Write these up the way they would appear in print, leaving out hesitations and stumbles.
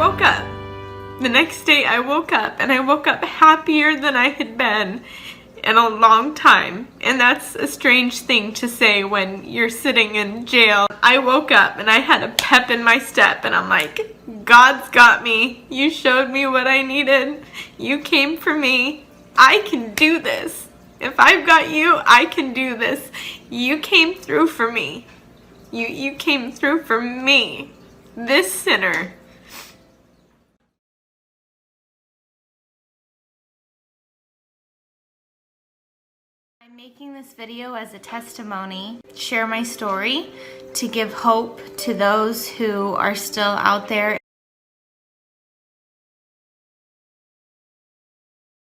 woke up. The next day I woke up, and I woke up happier than I had been in a long time. And that's a strange thing to say when you're sitting in jail. I woke up and I had a pep in my step, and I'm like, God's got me. You showed me what I needed. You came for me. I can do this. If I've got you, I can do this. You came through for me. You came through for me, this sinner. I'm making this video as a testimony, share my story, to give hope to those who are still out there.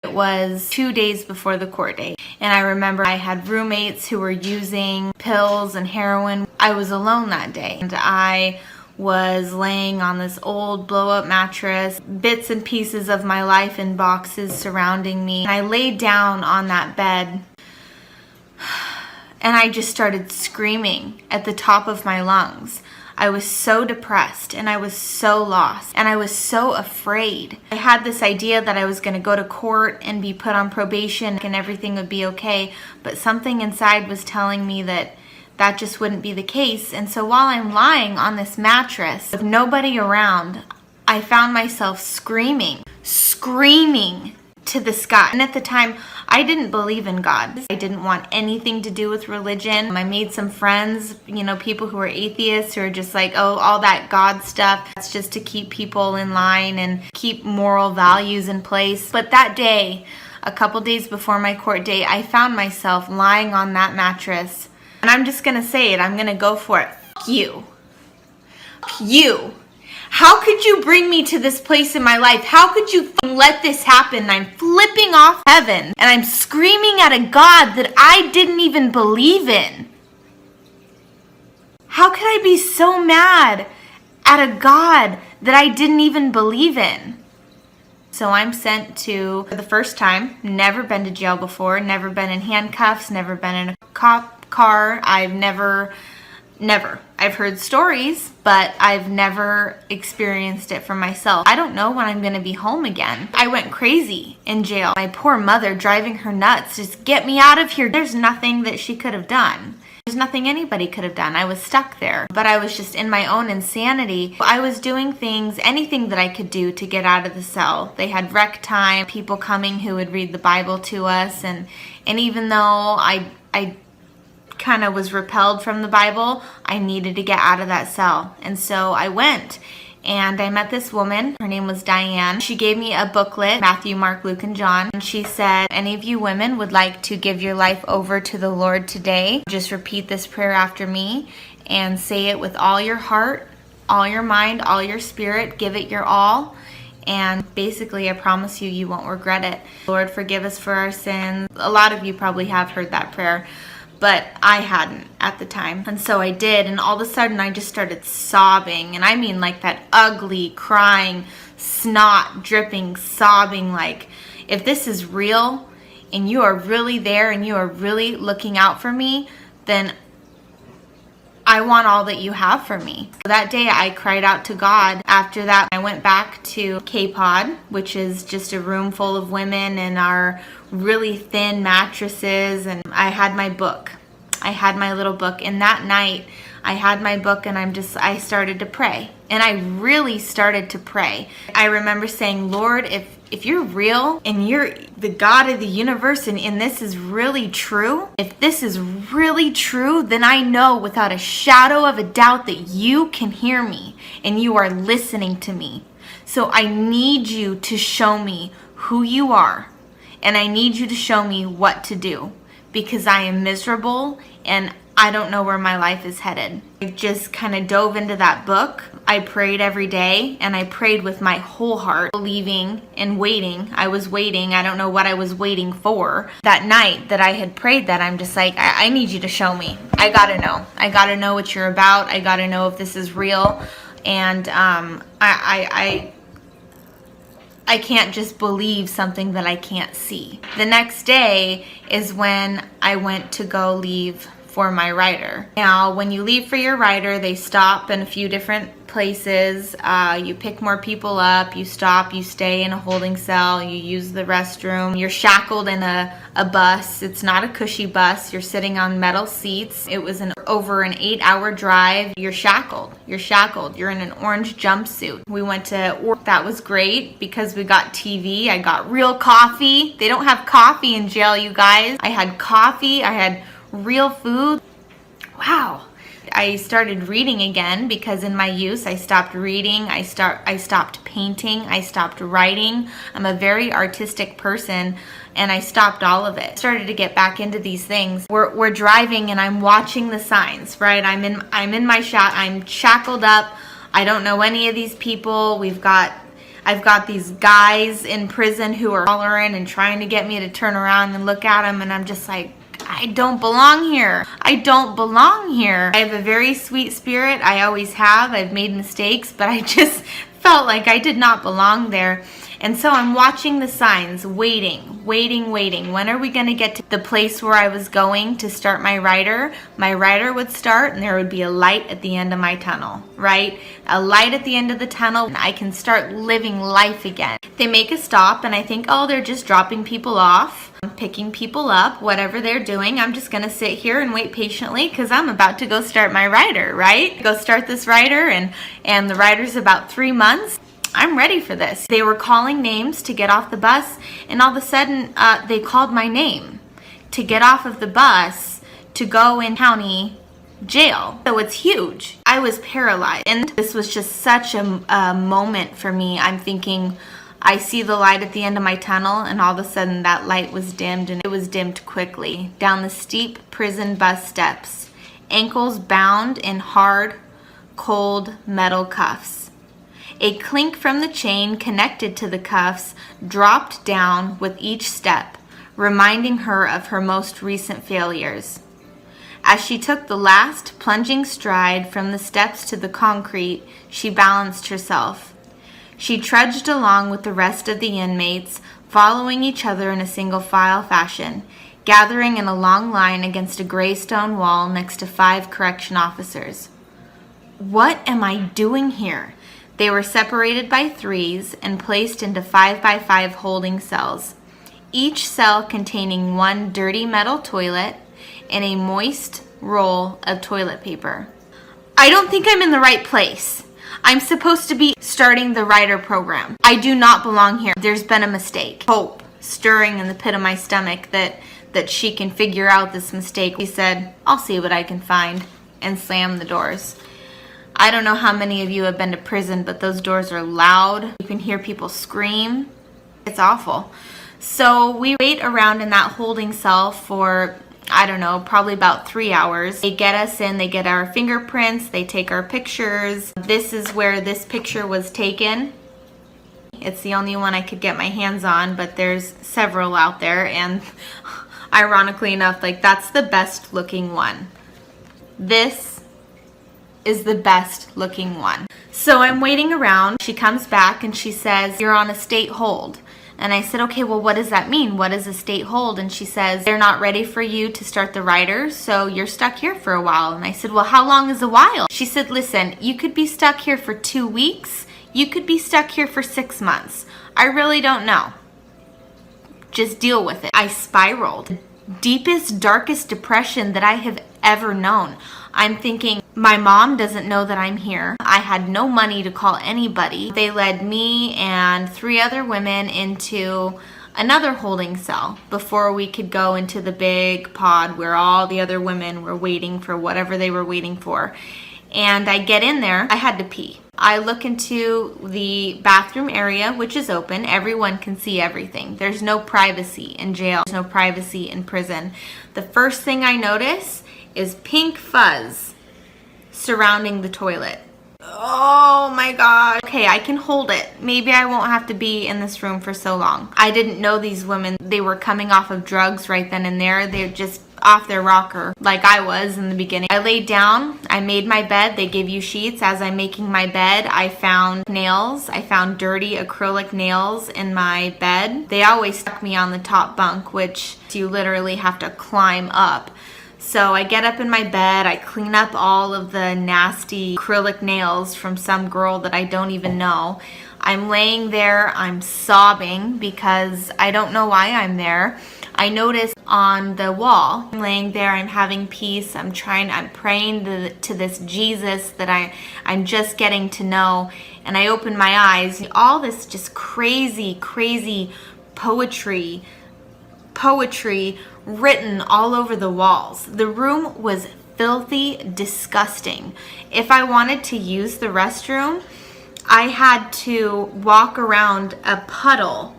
It was 2 days before the court date, and I remember I had roommates who were using pills and heroin. I was alone that day, and I was laying on this old blow-up mattress, bits and pieces of my life in boxes surrounding me. And I laid down on that bed, and I just started screaming at the top of my lungs. I was so depressed, and I was so lost, and I was so afraid. I had this idea that I was going to go to court and be put on probation and everything would be okay, but something inside was telling me that that just wouldn't be the case. And so while I'm lying on this mattress with nobody around, I found myself screaming to the sky. And at the time, I didn't believe in God. I didn't want anything to do with religion. I made some friends, people who are atheists, who are just like, oh, all that God stuff, that's just to keep people in line and keep moral values in place. But that day, a couple days before my court date, I found myself lying on that mattress. And I'm just gonna say it, I'm gonna go for it. F you. F you. How could you bring me to this place in my life? How could you let this happen? I'm flipping off heaven, and I'm screaming at a God that I didn't even believe in. How could I be so mad at a God that I didn't even believe in? So I'm sent to, for the first time, never been to jail before, never been in handcuffs, never been in a cop car. I've heard stories, but I've never experienced it for myself. I don't know when I'm going to be home again. I went crazy in jail. My poor mother driving her nuts, just get me out of here. There's nothing that she could have done. There's nothing anybody could have done. I was stuck there, but I was just in my own insanity. I was doing things, anything that I could do to get out of the cell. They had rec time, people coming who would read the Bible to us, and even though I kind of was repelled from the Bible, I needed to get out of that cell. And so I went, and I met this woman. Her name was Diane. She gave me a booklet, Matthew, Mark, Luke, and John. And she said, any of you women would like to give your life over to the Lord today, just repeat this prayer after me and say it with all your heart, all your mind, all your spirit. Give it your all. And basically, I promise you, you won't regret it. Lord, forgive us for our sins. A lot of you probably have heard that prayer, but I hadn't at the time. And so I did, and all of a sudden I just started sobbing. And I mean like that ugly, crying, snot dripping, sobbing, like, if this is real and you are really there and you are really looking out for me, then I want all that you have for me. That day I cried out to God. After that, I went back to K-Pod, which is just a room full of women and our really thin mattresses, and I had my book. I had my little book, and that night I had my book, and I started to pray. And I really started to pray. I remember saying, Lord, if you're real and you're the God of the universe and this is really true, if this is really true, then I know without a shadow of a doubt that you can hear me and you are listening to me. So I need you to show me who you are, and I need you to show me what to do, because I am miserable and I don't know where my life is headed. I just kind of dove into that book. I prayed every day, and I prayed with my whole heart, believing and waiting. I was waiting. I don't know what I was waiting for. That night that I had prayed that, I'm just like, I need you to show me. I gotta know. I gotta know what you're about. I gotta know if this is real. And I can't just believe something that I can't see. The next day is when I went to go leave for my rider. Now, when you leave for your rider, they stop in a few different places. You pick more people up, you stop, you stay in a holding cell, you use the restroom. You're shackled in a bus. It's not a cushy bus. You're sitting on metal seats. It was over an 8-hour drive. You're shackled. You're in an orange jumpsuit. We went to work. That was great because we got TV. I got real coffee. They don't have coffee in jail, you guys. I had coffee. I had real food. Wow. I started reading again because in my youth I stopped reading, I stopped painting, I stopped writing. I'm a very artistic person and I stopped all of it. Started to get back into these things. We're driving and I'm watching the signs, right? I'm in my I'm shackled up. I don't know any of these people. I've got these guys in prison who are hollering and trying to get me to turn around and look at them, and I'm just like, I don't belong here. I don't belong here. I have a very sweet spirit. I always have. I've made mistakes, but I just felt like I did not belong there. And so I'm watching the signs, waiting. When are we going to get to the place where I was going to start my rider? My rider would start and there would be a light at the end of my tunnel, right? A light at the end of the tunnel and I can start living life again. They make a stop and I think, oh, they're just dropping people off, picking people up, whatever they're doing. I'm just going to sit here and wait patiently because I'm about to go start my rider, right? Go start this rider and the rider's about 3 months. I'm ready for this. They were calling names to get off the bus, and all of a sudden they called my name to get off of the bus to go in county jail. So it's huge. I was paralyzed, and this was just such a moment for me. I'm thinking, I see the light at the end of my tunnel, and all of a sudden that light was dimmed, and it was dimmed quickly. Down the steep prison bus steps, ankles bound in hard, cold metal cuffs. A clink from the chain connected to the cuffs dropped down with each step, reminding her of her most recent failures. As she took the last plunging stride from the steps to the concrete, she balanced herself. She trudged along with the rest of the inmates, following each other in a single file fashion, gathering in a long line against a gray stone wall next to 5 correction officers. What am I doing here? They were separated by 3s and placed into 5x5 holding cells, each cell containing 1 dirty metal toilet and a moist roll of toilet paper. I don't think I'm in the right place. I'm supposed to be starting the rider program. I do not belong here. There's been a mistake. Hope stirring in the pit of my stomach that she can figure out this mistake. He said, I'll see what I can find, and slammed the doors. I don't know how many of you have been to prison, but those doors are loud. You can hear people scream. It's awful. So we wait around in that holding cell for, I don't know, probably about 3 hours. They get us in, they get our fingerprints, they take our pictures. This is where this picture was taken. It's the only one I could get my hands on, but there's several out there, and ironically enough, like, that's the best looking one. This is the best looking one. So I'm waiting around. She comes back and she says, you're on a state hold. And I said, okay, well, what does that mean? What is a state hold? And she says, they're not ready for you to start the rider, so you're stuck here for a while. And I said, well, how long is a while? She said, listen, you could be stuck here for 2 weeks. You could be stuck here for 6 months. I really don't know. Just deal with it. I spiraled. Deepest, darkest depression that I have ever known. I'm thinking, my mom doesn't know that I'm here. I had no money to call anybody. They led me and 3 other women into another holding cell before we could go into the big pod where all the other women were waiting for whatever they were waiting for. And I get in there. I had to pee. I look into the bathroom area, which is open. Everyone can see everything. There's no privacy in jail. There's no privacy in prison. The first thing I notice is pink fuzz surrounding the toilet. Oh my God. Okay, I can hold it. Maybe I won't have to be in this room for so long. I didn't know these women. They were coming off of drugs right then and there. They're just off their rocker like I was in the beginning. I laid down. I made my bed. They give you sheets. As I'm making my bed, I found nails. I found dirty acrylic nails in my bed. They always stuck me on the top bunk, which you literally have to climb up. So I get up in my bed, I clean up all of the nasty acrylic nails from some girl that I don't even know. I'm laying there, I'm sobbing because I don't know why I'm there. I notice on the wall, I'm laying there, I'm having peace, I'm praying to this Jesus that I'm just getting to know, and I open my eyes, all this just crazy poetry written all over the walls. The room was filthy, disgusting. If I wanted to use the restroom, I had to walk around a puddle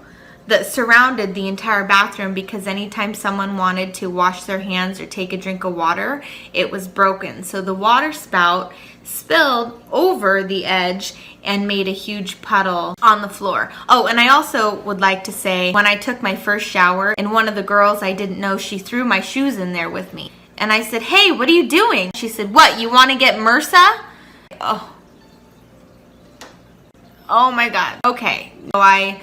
that surrounded the entire bathroom because anytime someone wanted to wash their hands or take a drink of water, it was broken. So the water spout spilled over the edge and made a huge puddle on the floor. Oh, and I also would like to say, when I took my first shower, and one of the girls I didn't know, she threw my shoes in there with me. And I said, "Hey, what are you doing?" She said, "What, you want to get MRSA?" Oh my God. Okay. So I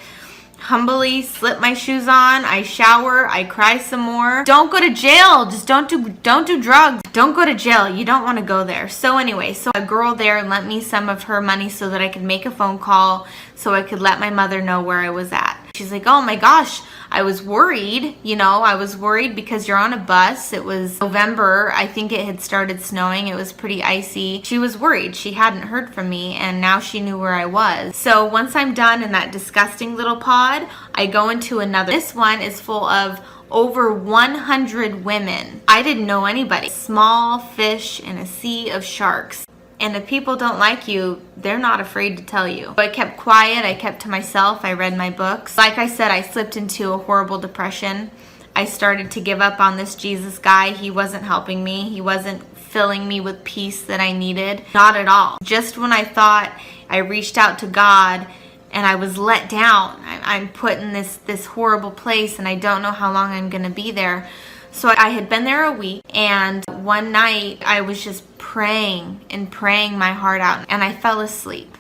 humbly slip my shoes on, I shower, I cry some more. Don't go to jail. Just don't do drugs. Don't go to jail. You don't want to go there. So anyway, so a girl there lent me some of her money so that I could make a phone call so I could let my mother know where I was at. She's like, "Oh my gosh, I was worried. I was worried because you're on a bus." It was November. I think it had started snowing. It was pretty icy. She was worried. She hadn't heard from me, and now she knew where I was. So once I'm done in that disgusting little pod, I go into another. This one is full of over 100 women. I didn't know anybody. Small fish in a sea of sharks. And if people don't like you, they're not afraid to tell you. So I kept quiet, I kept to myself, I read my books. Like I said, I slipped into a horrible depression. I started to give up on this Jesus guy. He wasn't helping me. He wasn't filling me with peace that I needed. Not at all. Just when I thought I reached out to God and I was let down, I'm put in this horrible place and I don't know how long I'm gonna be there. So I had been there a week, and one night I was just praying my heart out, and I fell asleep.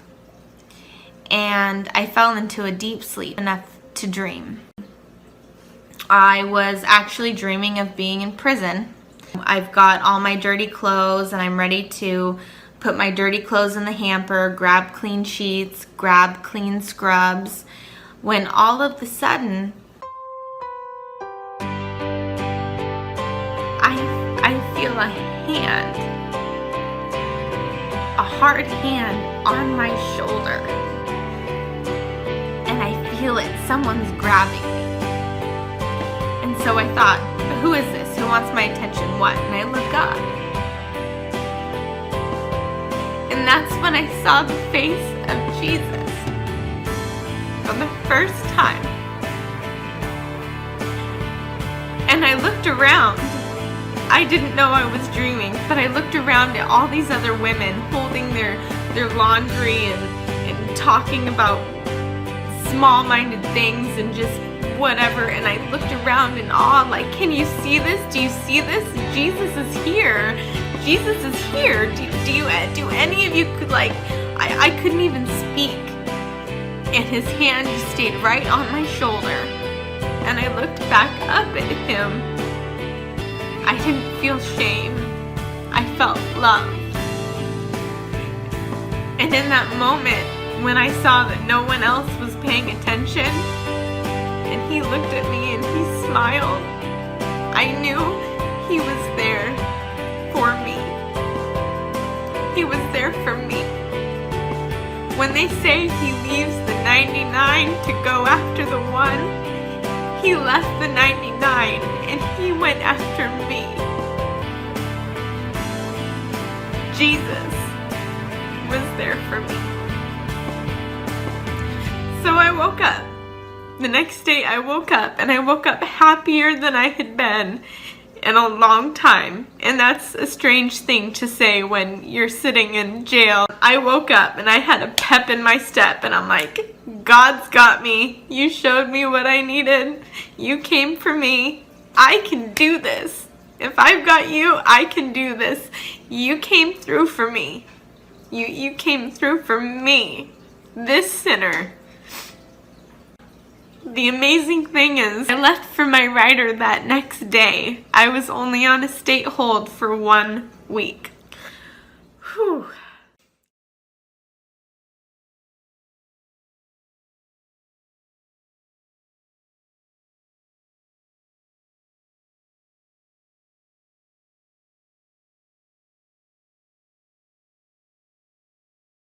And I fell into a deep sleep, enough to dream. I was actually dreaming of being in prison. I've got all my dirty clothes, and I'm ready to put my dirty clothes in the hamper, grab clean sheets, grab clean scrubs, when all of a sudden, I feel a hand, a hard hand on my shoulder, and I feel it, someone's grabbing me. And so I thought, who is this? Who wants my attention? What? And I look up. And that's when I saw the face of Jesus for the first time. And I looked around. I didn't know I was dreaming, but I looked around at all these other women holding their laundry and talking about small-minded things and just whatever, and I looked around in awe, like, can you see this? Do you see this? Jesus is here. Jesus is here. Do any of you could, like, I couldn't even speak, and his hand just stayed right on my shoulder, and I looked back up at him. I didn't feel shame. I felt love. And in that moment, when I saw that no one else was paying attention, and he looked at me and he smiled, I knew he was there for me. He was there for me. When they say he leaves the 99 to go after the one, he left the 99 and he went after me. Jesus was there for me. So I woke up. The next day I woke up, and I woke up happier than I had been in a long time. And that's a strange thing to say when you're sitting in jail. I woke up and I had a pep in my step, and I'm like, God's got me. You showed me what I needed. You came for me. I can do this. If I've got you, I can do this. You came through for me. You came through for me. This sinner. The amazing thing is, I left for my rider that next day. I was only on a state hold for 1 week. Whew.